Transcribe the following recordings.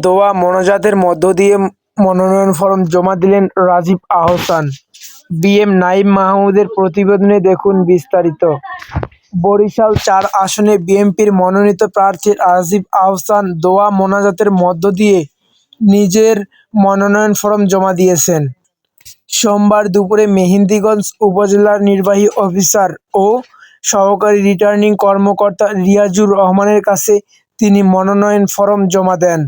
দোয়া মোনাজাতের মধ্য দিয়ে মনোনয়ন ফরম জমা দিলেন রাজীব আহসান। বিএম নাঈম মাহমুদের প্রতিবেদনে দেখুন বিস্তারিত। বরিশাল-৪ আসনে বিএনপির মনোনীত প্রার্থী রাজীব আহসান দোয়া মোনাজাতের মধ্য দিয়ে নিজের মনোনয়ন ফরম জমা দিয়েছেন। সোমবার দুপুরে মেহেন্দিগঞ্জ উপজেলার নির্বাহী অফিসার ও সহকারী রিটার্নিং কর্মকর্তা রিয়াজুর রহমানের কাছে তিনি মনোনয়ন ফরম জমা দেন।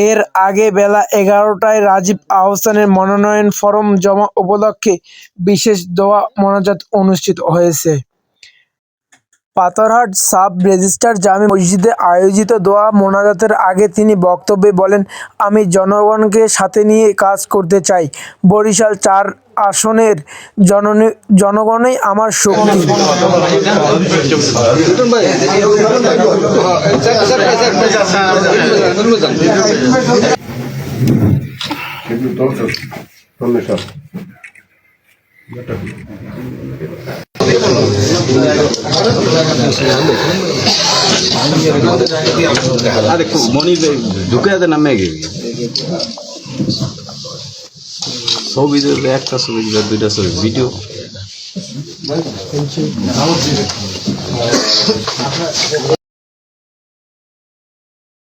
এর আগে বেলা ১১টায় রাজীব আহসানের মনোনয়ন ফরম জমা উপলক্ষে বিশেষ দোয়া মোনাজাত অনুষ্ঠিত হয়েছে। পাথরঘাট সাব রেজিস্ট্রার জামে মসজিদে আয়োজিত দোয়া মোনাজাতের আগে তিনি বক্তব্যে বলেন, আমি জনগণকে সাথে নিয়ে কাজ করতে চাই। বরিশাল-৪ আসনের জনগণই আমার শক্তি। अरे मनी ঢুকে আছে না মেঘে ছবি একটা ছবি দুইটা ছবি ভিডিও